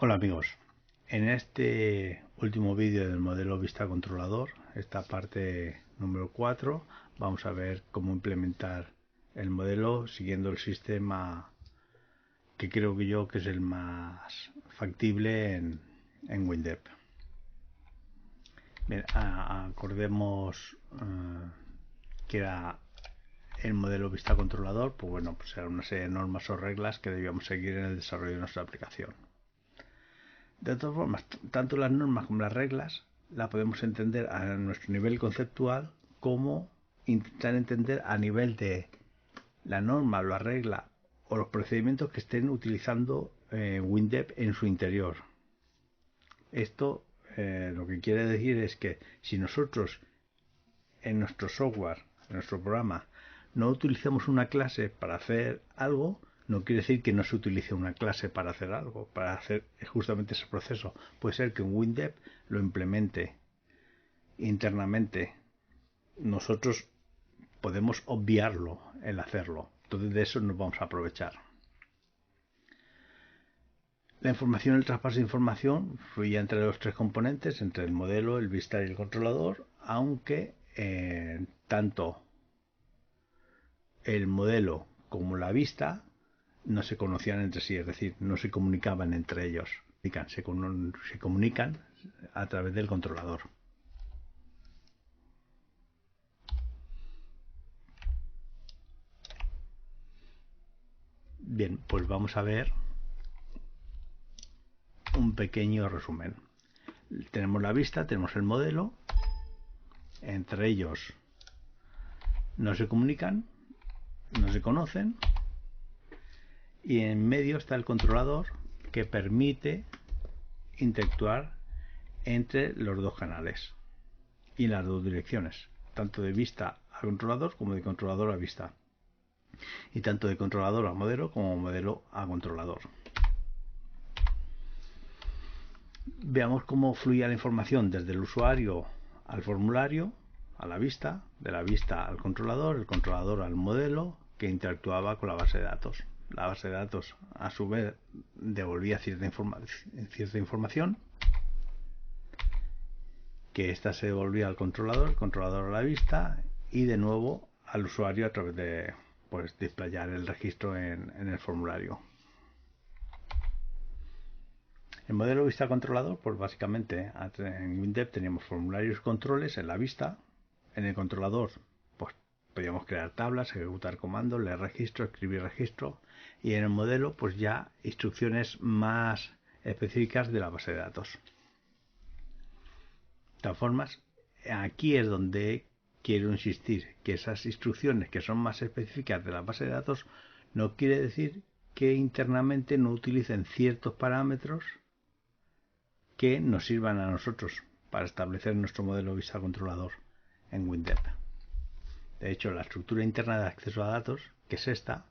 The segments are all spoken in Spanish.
Hola amigos, en este último vídeo del modelo vista controlador, esta parte número 4, vamos a ver cómo implementar el modelo siguiendo el sistema que creo que es el más factible en WinDev. Bien, acordemos que era el modelo vista controlador, pues bueno, pues era una serie de normas o reglas que debíamos seguir en el desarrollo de nuestra aplicación. De todas formas, tanto las normas como las reglas las podemos entender a nuestro nivel conceptual como intentar entender a nivel de la norma, la regla o los procedimientos que estén utilizando WinDev en su interior. Esto lo que quiere decir es que si nosotros en nuestro software, en nuestro programa, no utilizamos una clase para hacer algo, no quiere decir que no se utilice una clase para hacer algo, para hacer justamente ese proceso. Puede ser que en WinDev lo implemente internamente. Nosotros podemos obviarlo el hacerlo. Entonces de eso nos vamos a aprovechar. La información, el traspaso de información fluye entre los tres componentes, entre el modelo, el vista y el controlador, aunque tanto el modelo como la vista no se conocían entre sí, es decir, no se comunicaban entre ellos, se comunican a través del controlador. Bien, pues vamos a ver un pequeño resumen. Tenemos la vista, tenemos el modelo, entre ellos no se comunican, no se conocen, y en medio está el controlador que permite interactuar entre los dos canales y las dos direcciones, tanto de vista a controlador como de controlador a vista, y tanto de controlador a modelo como modelo a controlador. Veamos cómo fluía la información desde el usuario al formulario, a la vista, de la vista al controlador, el controlador al modelo que interactuaba con la base de datos. La base de datos a su vez devolvía cierta información, que ésta se devolvía al controlador, el controlador a la vista y de nuevo al usuario a través de desplayar el registro en el formulario. El modelo vista controlador, pues básicamente en WinDev teníamos formularios y controles en la vista. En el controlador, pues podíamos crear tablas, ejecutar comandos, leer registro, escribir registro. Y en el modelo, pues ya instrucciones más específicas de la base de datos. De todas formas, aquí es donde quiero insistir, que esas instrucciones que son más específicas de la base de datos no quiere decir que internamente no utilicen ciertos parámetros que nos sirvan a nosotros para establecer nuestro modelo vista controlador en WinDev. De hecho, la estructura interna de acceso a datos, que es esta,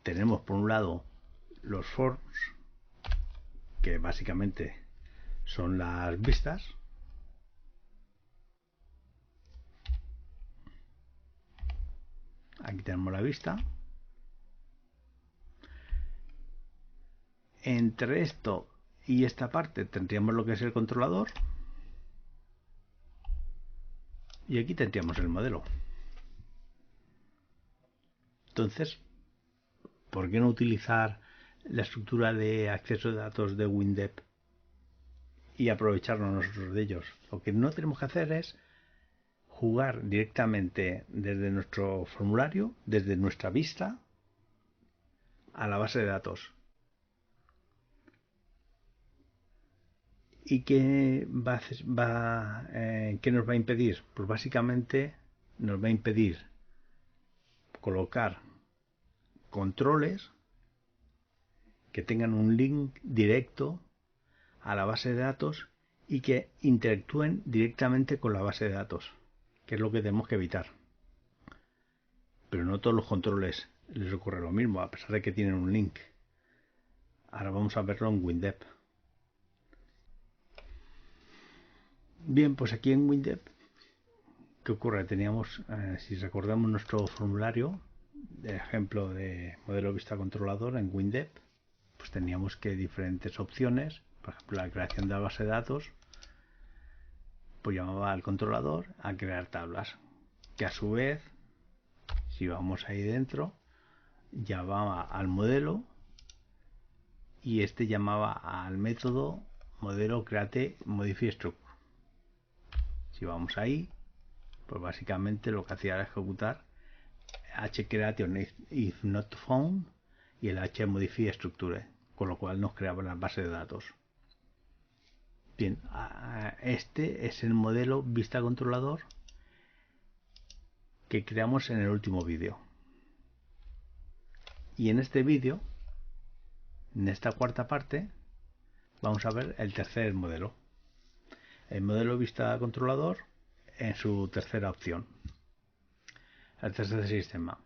tenemos por un lado los forms, que básicamente son las vistas. Aquí tenemos la vista. Entre esto y esta parte tendríamos lo que es el controlador. Y aquí tendríamos el modelo. Entonces, ¿por qué no utilizar la estructura de acceso de datos de WinDev y aprovecharnos nosotros de ellos? Lo que no tenemos que hacer es jugar directamente desde nuestro formulario, desde nuestra vista, a la base de datos. ¿Y qué qué nos va a impedir? Pues básicamente nos va a impedir colocar controles que tengan un link directo a la base de datos y que interactúen directamente con la base de datos, que es lo que tenemos que evitar. Pero no todos los controles les ocurre lo mismo, a pesar de que tienen un link. Ahora vamos a verlo en WinDev. Bien, pues aquí en WinDev, ¿qué ocurre? Teníamos, si recordamos nuestro formulario de ejemplo de modelo vista controlador en WinDev, pues teníamos que diferentes opciones. Por ejemplo, la creación de la base de datos, pues llamaba al controlador a crear tablas, que a su vez, si vamos ahí dentro, llamaba al modelo y este llamaba al método modelo create modify struct. Si vamos ahí, pues básicamente lo que hacía era ejecutar hcreation if not found y el hmodify structure, con lo cual nos creaba las bases de datos. Bien, este es el modelo vista controlador que creamos en el último vídeo. Y en este vídeo, en esta cuarta parte, vamos a ver el tercer modelo. El modelo vista controlador en su tercera opción. El tercer sistema.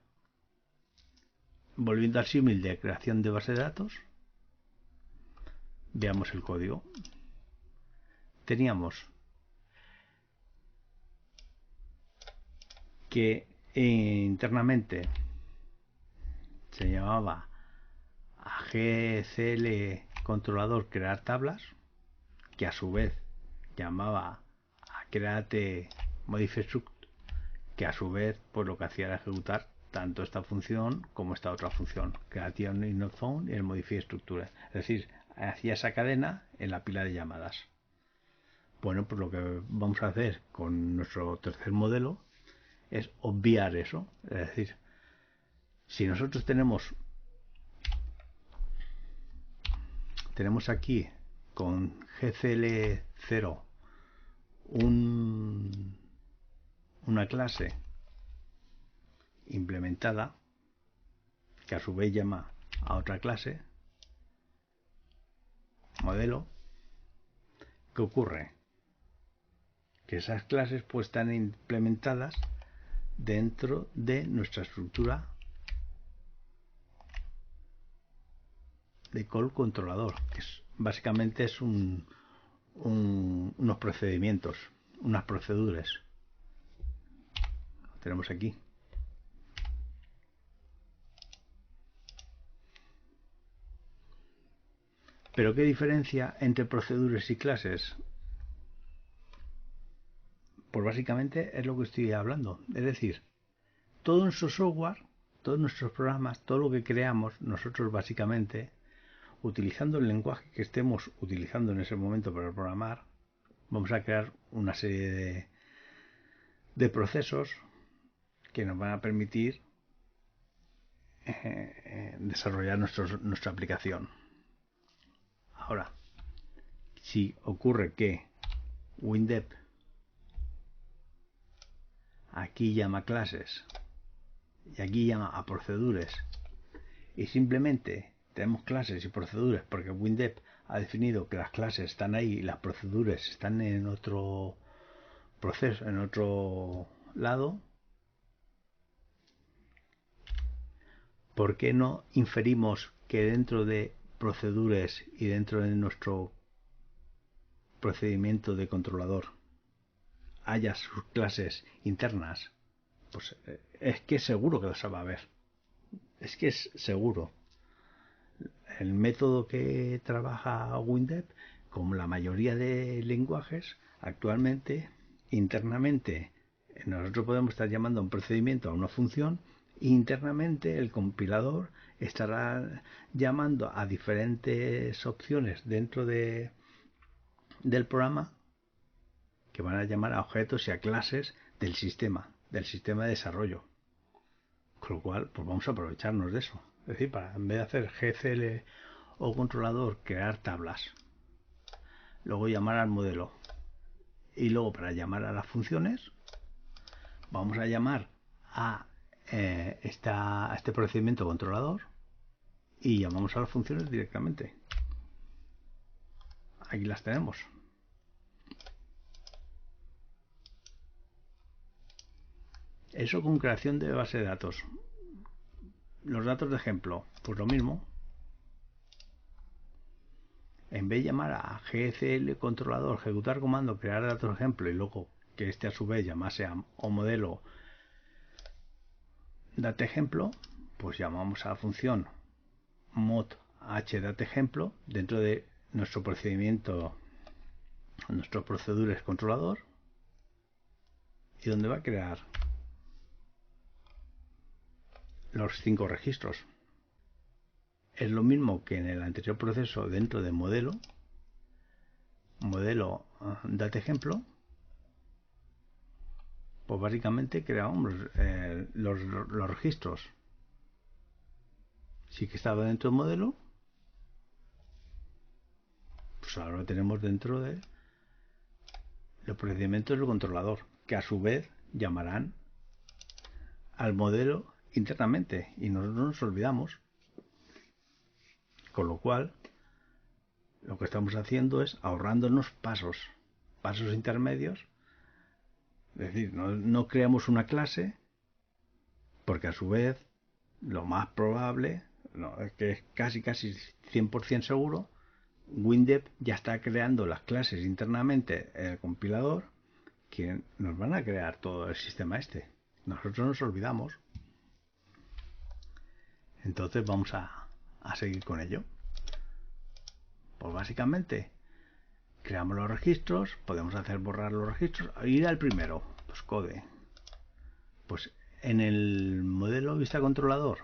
Volviendo al símil de creación de base de datos, veamos el código. Teníamos que internamente se llamaba a GCL controlador crear tablas, que a su vez llamaba a create modify struct, que a su vez pues lo que hacía era ejecutar tanto esta función como esta otra función, creation if not found y el modify structure. Es decir, hacía esa cadena en la pila de llamadas. Bueno, pues lo que vamos a hacer con nuestro tercer modelo es obviar eso. Es decir, si nosotros tenemos aquí con GCL0 una clase implementada que a su vez llama a otra clase modelo, ¿qué ocurre? Que esas clases pues están implementadas dentro de nuestra estructura de call controlador, que básicamente es unos procedimientos, unas proceduras. Lo tenemos aquí. Pero ¿qué diferencia entre proceduras y clases? Pues básicamente es lo que estoy hablando. Es decir, todo nuestro software, todos nuestros programas, todo lo que creamos, nosotros básicamente, utilizando el lenguaje que estemos utilizando en ese momento para programar, vamos a crear una serie de procesos que nos van a permitir desarrollar nuestra aplicación. Ahora, si ocurre que WinDev aquí llama clases y aquí llama a proceduras y simplemente tenemos clases y proceduras porque WinDev ha definido que las clases están ahí y las proceduras están en otro proceso, en otro lado, ¿por qué no inferimos que dentro de proceduras y dentro de nuestro procedimiento de controlador haya sus clases internas? Pues es que seguro que las va a haber. Es que es seguro. El método que trabaja WinDev, como la mayoría de lenguajes, actualmente, internamente, nosotros podemos estar llamando a un procedimiento a una función, e internamente el compilador estará llamando a diferentes opciones dentro del programa que van a llamar a objetos y a clases del sistema de desarrollo. Con lo cual, pues vamos a aprovecharnos de eso. Es decir, en vez de hacer GCL o controlador, crear tablas, luego llamar al modelo y luego para llamar a las funciones vamos a llamar a este procedimiento controlador y llamamos a las funciones directamente. Aquí las tenemos. Eso con creación de base de datos. Los datos de ejemplo, pues lo mismo. En vez de llamar a GCL controlador, ejecutar comando, crear datos de ejemplo y luego que este a su vez llamase a modelo date ejemplo, pues llamamos a la función mod hDateEjemplo dentro de nuestro procedimiento, nuestro procedures controlador, y donde va a crear los 5 registros. Es lo mismo que en el anterior proceso dentro de modelo dateEjemplo. Pues básicamente creamos los registros. Sí que estaba dentro del modelo, pues ahora lo tenemos dentro de los procedimientos del controlador, que a su vez llamarán al modelo internamente, y nosotros nos olvidamos. Con lo cual, lo que estamos haciendo es ahorrándonos pasos intermedios. Es decir, no creamos una clase, porque a su vez lo más probable, es que es casi 100% seguro, WinDev ya está creando las clases internamente en el compilador que nos van a crear todo el sistema este. Nosotros nos olvidamos. Entonces vamos a seguir con ello. Pues básicamente creamos los registros, podemos hacer borrar los registros, ir al primero, pues code. Pues en el modelo vista controlador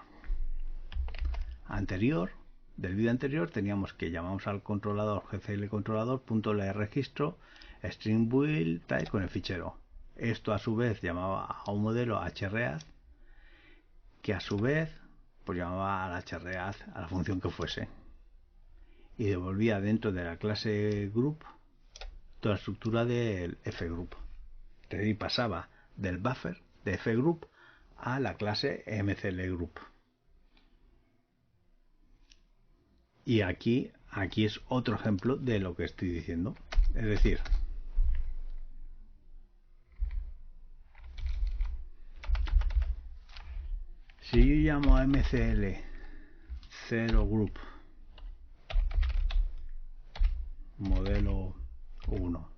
anterior, del vídeo anterior, teníamos que llamamos al controlador gcl controlador.leer registro string build type con el fichero. Esto a su vez llamaba a un modelo hread, que a su vez pues llamaba al hread a la función que fuese, y devolvía dentro de la clase group toda la estructura del fgroup. Es decir, pasaba del buffer de fgroup a la clase mclgroup. Y aquí es otro ejemplo de lo que estoy diciendo. Es decir, si yo llamo a mcl 0 group modelo 1,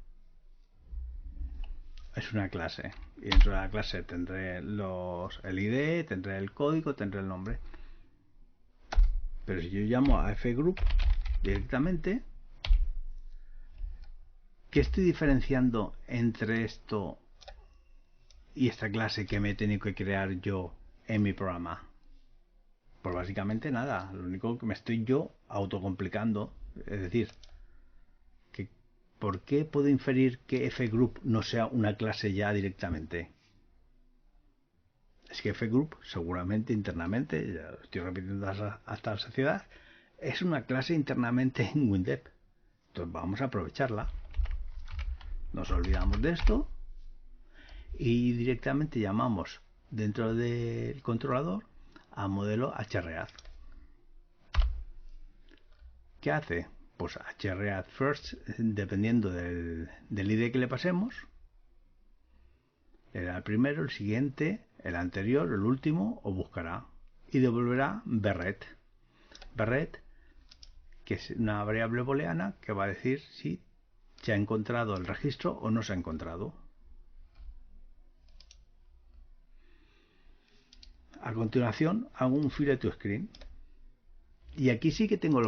es una clase, y dentro de la clase tendré el ID, tendré el código, tendré el nombre. Pero si yo llamo a fgroup directamente, ¿qué estoy diferenciando entre esto y esta clase que me he tenido que crear yo en mi programa? Pues básicamente nada, lo único que me estoy yo autocomplicando. Es decir, que ¿por qué puedo inferir que fgroup no sea una clase ya directamente? Es que fgroup seguramente internamente, ya lo estoy repitiendo hasta la saciedad, es una clase internamente en WinDev. Entonces vamos a aprovecharla. Nos olvidamos de esto y directamente llamamos dentro del controlador a modelo hread. ¿Qué hace? Pues hread first, dependiendo del ID que le pasemos, le dará el primero, el siguiente, el anterior, el último, o buscará y devolverá berret. Berret, que es una variable booleana que va a decir si se ha encontrado el registro o no se ha encontrado. A continuación hago un file to screen, y aquí sí que tengo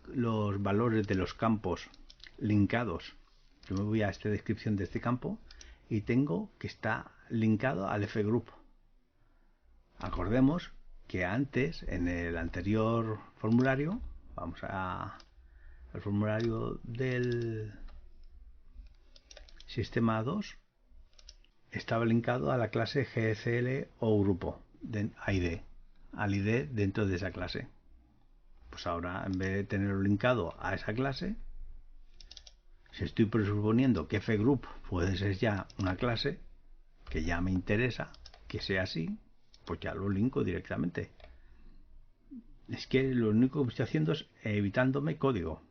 los valores de los campos linkados. Yo me voy a esta descripción de este campo y tengo que está linkado al fgroup. Acordemos que antes, en el anterior formulario, vamos al formulario del sistema 2, estaba linkado a la clase gcl o grupo de ID, al ID dentro de esa clase. Pues ahora, en vez de tenerlo linkado a esa clase, si estoy presuponiendo que fgroup puede ser ya una clase que ya me interesa que sea así, pues ya lo linko directamente. Es que lo único que estoy haciendo es evitándome código.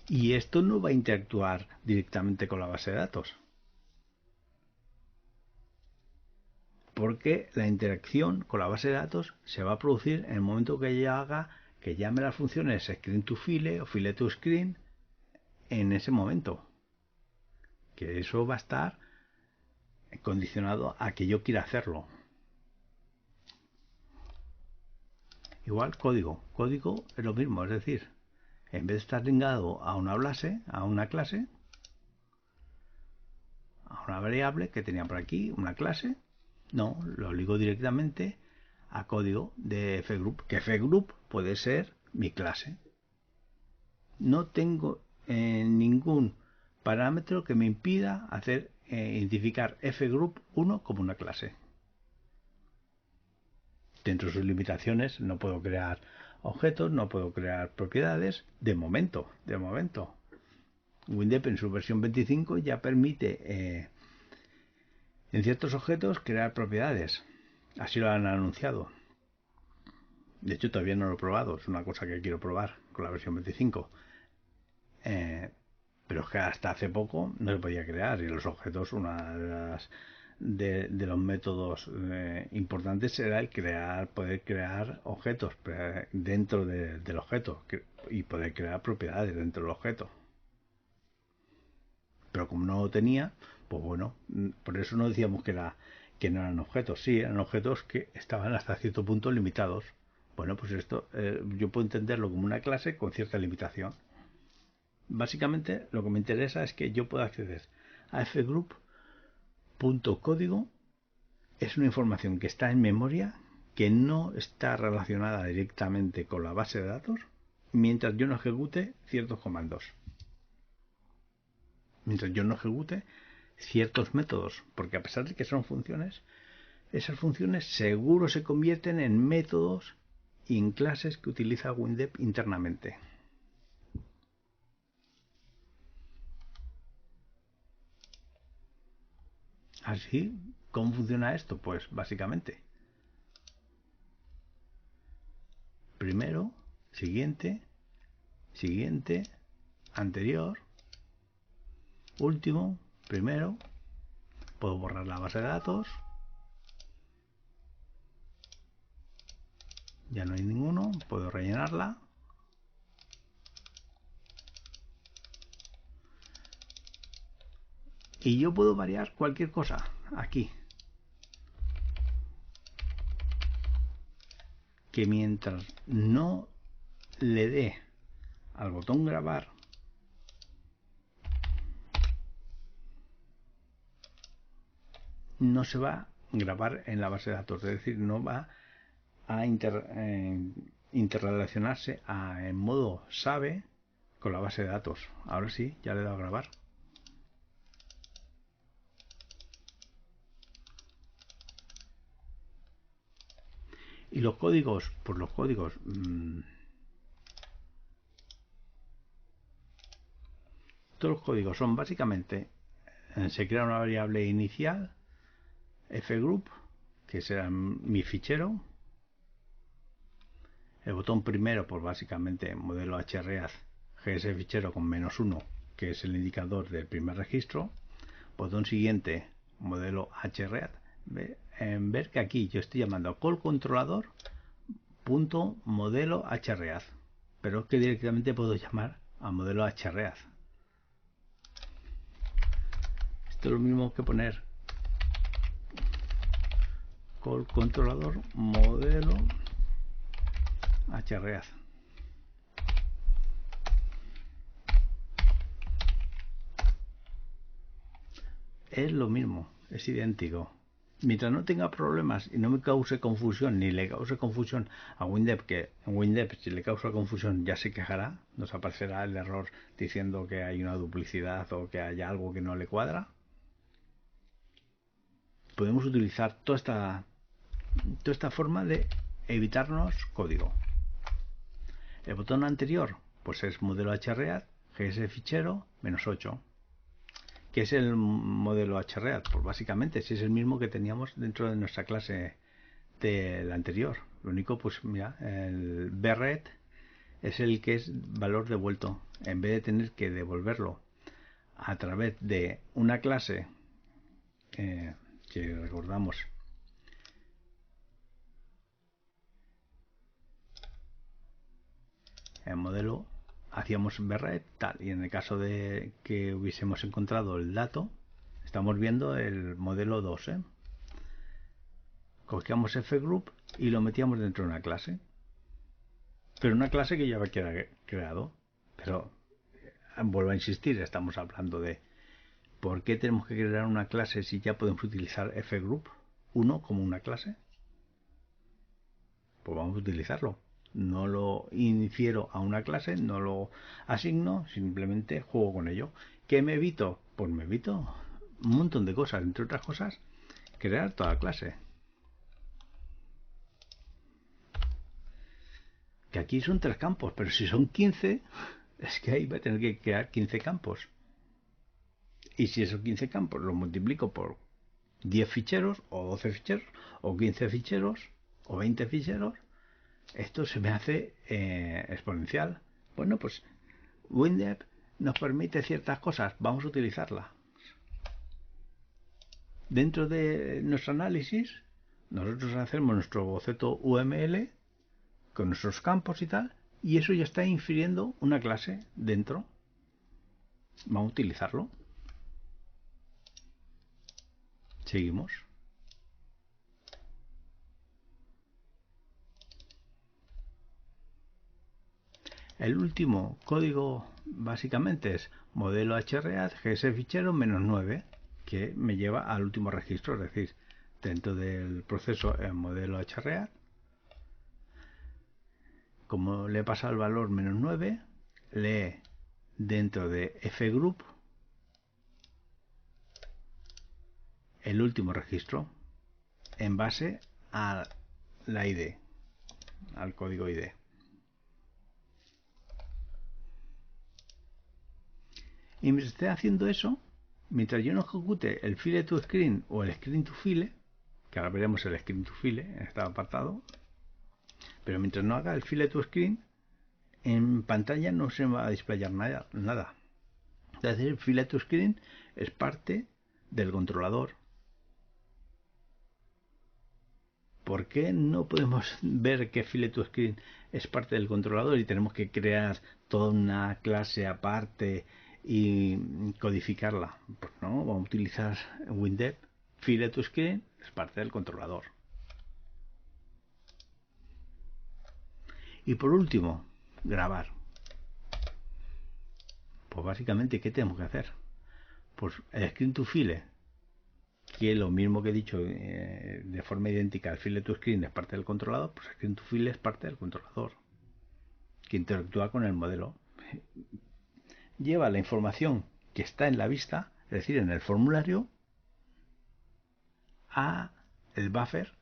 Y esto no va a interactuar directamente con la base de datos, porque la interacción con la base de datos se va a producir en el momento que llame las funciones screen to file o file to screen, en ese momento. Que eso va a estar condicionado a que yo quiera hacerlo. Igual código. Código es lo mismo, es decir, en vez de estar ligado a una clase, a una variable que tenía por aquí, una clase, no, lo ligo directamente a código de fgroup, que fgroup puede ser mi clase. No tengo ningún parámetro que me impida hacer identificar fgroup1 como una clase. Dentro de sus limitaciones no puedo crear objetos, no puedo crear propiedades, de momento. WinDep en su versión 25 ya permite en ciertos objetos crear propiedades. Así lo han anunciado. De hecho todavía no lo he probado, es una cosa que quiero probar con la versión 25. Pero es que hasta hace poco no se podía crear, y los objetos, una de los métodos importantes era el poder crear objetos dentro del objeto y poder crear propiedades dentro del objeto. Pero como no lo tenía, pues bueno, por eso no decíamos que no eran objetos. Sí, eran objetos que estaban hasta cierto punto limitados. Bueno, pues esto yo puedo entenderlo como una clase con cierta limitación. Básicamente lo que me interesa es que yo pueda acceder a fgroup.código. Es una información que está en memoria, que no está relacionada directamente con la base de datos, mientras yo no ejecute ciertos comandos. Mientras yo no ejecute ciertos métodos, porque a pesar de que son funciones, esas funciones seguro se convierten en métodos y en clases que utiliza WinDep internamente. Así, ¿cómo funciona esto? Pues básicamente, primero, siguiente, anterior, último, primero. Puedo borrar la base de datos. Ya no hay ninguno, puedo rellenarla. Y yo puedo variar cualquier cosa aquí. Que mientras no le dé al botón grabar, no se va a grabar en la base de datos. Es decir, no va a interrelacionarse en modo SAVE con la base de datos. Ahora sí, ya le he dado a grabar. Y los códigos, pues los códigos todos los códigos son básicamente se crea una variable inicial fgroup, que será mi fichero. El botón primero, pues básicamente modelo hread gs fichero con -1, que es el indicador del primer registro. Botón siguiente, modelo hread. Ver que aquí yo estoy llamando a call controlador .modelo hread, pero que directamente puedo llamar a modelo hread. Esto es lo mismo que poner call controlador modelo hread. Es lo mismo, es idéntico. Mientras no tenga problemas y no me cause confusión, ni le cause confusión a WinDep, que en WinDep si le causa confusión ya se quejará, nos aparecerá el error diciendo que hay una duplicidad o que hay algo que no le cuadra. Podemos utilizar toda esta forma de evitarnos código. El botón anterior pues es modelo hread, gs fichero, -8. ¿Qué es el modelo hread? Pues básicamente si es el mismo que teníamos dentro de nuestra clase del anterior. Lo único, pues mira, el bret es el que es valor devuelto. En vez de tener que devolverlo a través de una clase que recordamos el modelo, hacíamos bret tal, y en el caso de que hubiésemos encontrado el dato, Estamos viendo el modelo 2, ¿eh? Cogíamos fgroup y lo metíamos dentro de una clase. Pero una clase que ya había creado. Pero vuelvo a insistir, estamos hablando de ¿por qué tenemos que crear una clase si ya podemos utilizar fgroup 1 como una clase? Pues vamos a utilizarlo. No lo infiero a una clase, no lo asigno, simplemente juego con ello. ¿Qué me evito? Pues me evito un montón de cosas, entre otras cosas, crear toda clase. Que aquí son 3 campos, pero si son 15, es que ahí va a tener que crear 15 campos. Y si esos 15 campos los multiplico por 10 ficheros, o 12 ficheros, o 15 ficheros, o 20 ficheros, esto se me hace exponencial. Bueno, pues WinDev nos permite ciertas cosas, vamos a utilizarla. Dentro de nuestro análisis, nosotros hacemos nuestro boceto UML con nuestros campos y tal, y eso ya está infiriendo una clase dentro. Vamos a utilizarlo. Seguimos. El último código básicamente es modelo hread gs fichero -9, que me lleva al último registro, es decir, dentro del proceso el modelo hread, como le pasa el valor -9, lee dentro de fgroup el último registro en base a la ID, al código ID. Y mientras esté haciendo eso, mientras yo no ejecute el file to screen o el screen to file, que ahora veremos el screen to file en este apartado, pero mientras no haga el file to screen, en pantalla no se va a displayar nada. Es decir, el file to screen es parte del controlador. ¿Por qué no podemos ver que file to screen es parte del controlador y tenemos que crear toda una clase aparte y codificarla? Pues no, vamos a utilizar WinDev. File to screen es parte del controlador. Y por último, grabar. Pues básicamente, ¿qué tenemos que hacer? Pues el screen to file, que es lo mismo que he dicho de forma idéntica al file to screen es parte del controlador, pues el screen to file es parte del controlador que interactúa con el modelo. Lleva la información que está en la vista, es decir, en el formulario, a el buffer,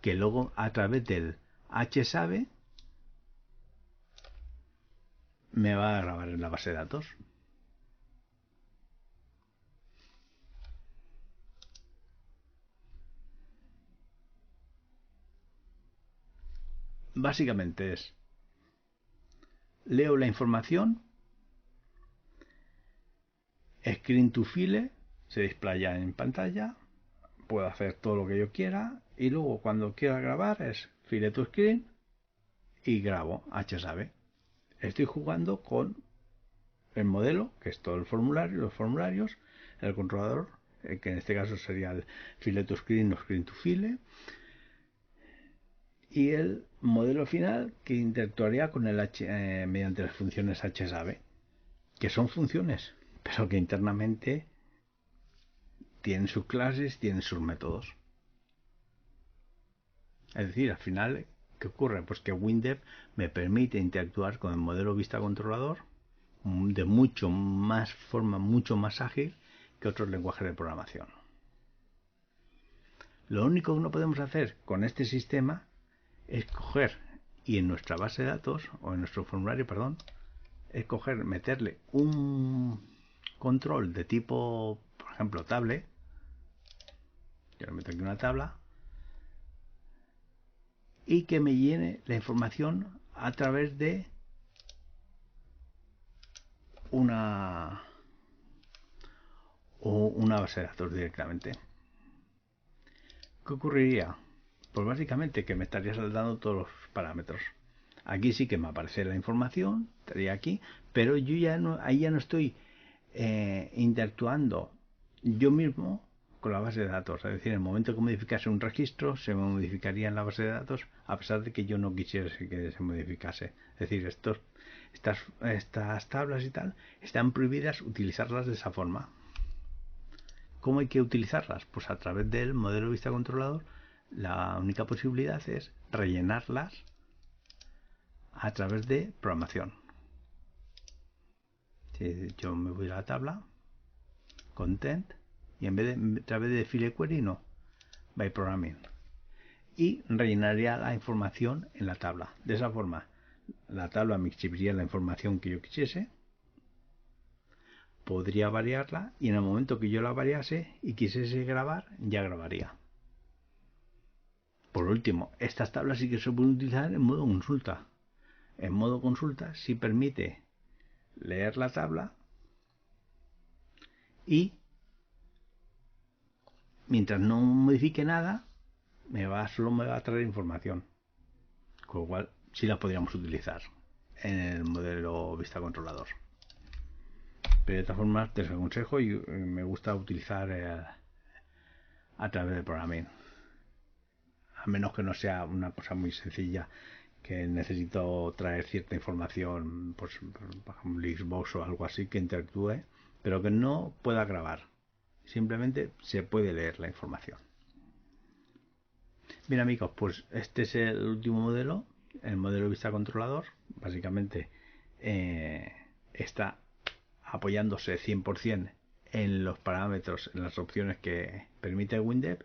que luego a través del hsave me va a grabar en la base de datos. Básicamente es, leo la información, screen to file, se displaya en pantalla, puedo hacer todo lo que yo quiera y luego cuando quiera grabar es file to screen y grabo hsave. Estoy jugando con el modelo, que es todo el formulario, los formularios, el controlador, que en este caso sería el file to screen o screen to file, y el modelo final que interactuaría con el mediante las funciones hsave, que son funciones, pero que internamente tienen sus clases, tienen sus métodos. Es decir, al final, ¿qué ocurre? Pues que WinDev me permite interactuar con el modelo vista controlador de forma mucho más ágil que otros lenguajes de programación. Lo único que no podemos hacer con este sistema es coger y en nuestra base de datos, o en nuestro formulario, perdón, es meterle un control de tipo, por ejemplo, table. Yo le meto aquí una tabla y que me llene la información a través de una base de datos directamente. ¿Qué ocurriría? Pues básicamente que me estaría saltando todos los parámetros. Aquí sí que me aparece la información, estaría aquí, pero yo ya no, ahí ya no estoy interactuando yo mismo con la base de datos. Es decir, en el momento que modificase un registro, se modificaría en la base de datos a pesar de que yo no quisiese que se modificase. Es decir, estas tablas y tal están prohibidas utilizarlas de esa forma. ¿Cómo hay que utilizarlas? Pues a través del modelo vista controlador. La única posibilidad es rellenarlas a través de programación. Si yo me voy a la tabla, content, y en vez de a través de file query, no, by programming. Y rellenaría la información en la tabla. De esa forma, la tabla me exhibiría la información que yo quisiese, podría variarla y en el momento que yo la variase y quisiese grabar, ya grabaría. Por último, estas tablas sí que se pueden utilizar en modo consulta. En modo consulta sí permite leer la tabla y mientras no modifique nada, solo me va a traer información. Con lo cual sí la podríamos utilizar en el modelo vista controlador. Pero de todas formas te aconsejo y me gusta utilizar a través del programming. A menos que no sea una cosa muy sencilla que necesito traer cierta información, pues, por ejemplo, Xbox o algo así que interactúe, pero que no pueda grabar. Simplemente se puede leer la información. Bien amigos, pues este es el último modelo, el modelo vista controlador. Básicamente está apoyándose 100% en los parámetros, en las opciones que permite WinDev,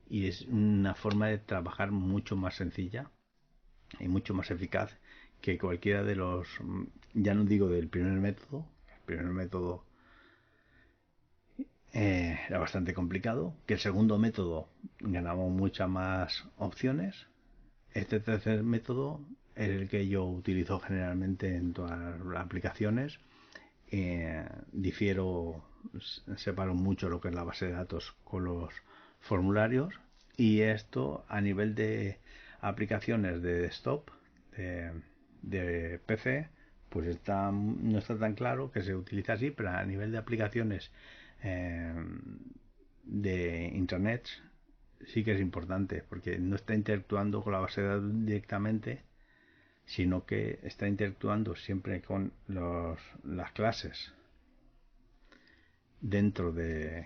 y es una forma de trabajar mucho más sencilla y mucho más eficaz que cualquiera de los, ya no digo del primer método. El primer método era bastante complicado, que el segundo método ganaba muchas más opciones. Este tercer método es el que yo utilizo generalmente en todas las aplicaciones. Separo mucho lo que es la base de datos con los formularios, y esto a nivel de aplicaciones de desktop, de PC, pues no está tan claro que se utiliza así, pero a nivel de aplicaciones de internet sí que es importante, porque no está interactuando con la base de datos directamente, sino que está interactuando siempre con las clases dentro del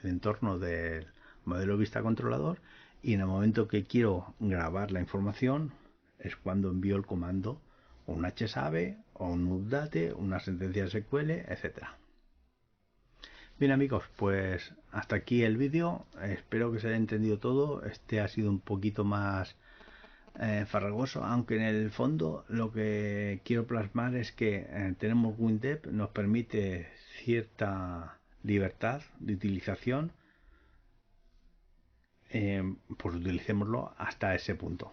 entorno del modelo vista controlador, y en el momento que quiero grabar la información es cuando envío el comando, o un hsave o un update, una sentencia SQL, etcétera. Bien amigos, pues hasta aquí el vídeo. Espero que se haya entendido todo. Este ha sido un poquito más farragoso, aunque en el fondo lo que quiero plasmar es que tenemos WinDev, nos permite cierta libertad de utilización, pues utilicémoslo hasta ese punto.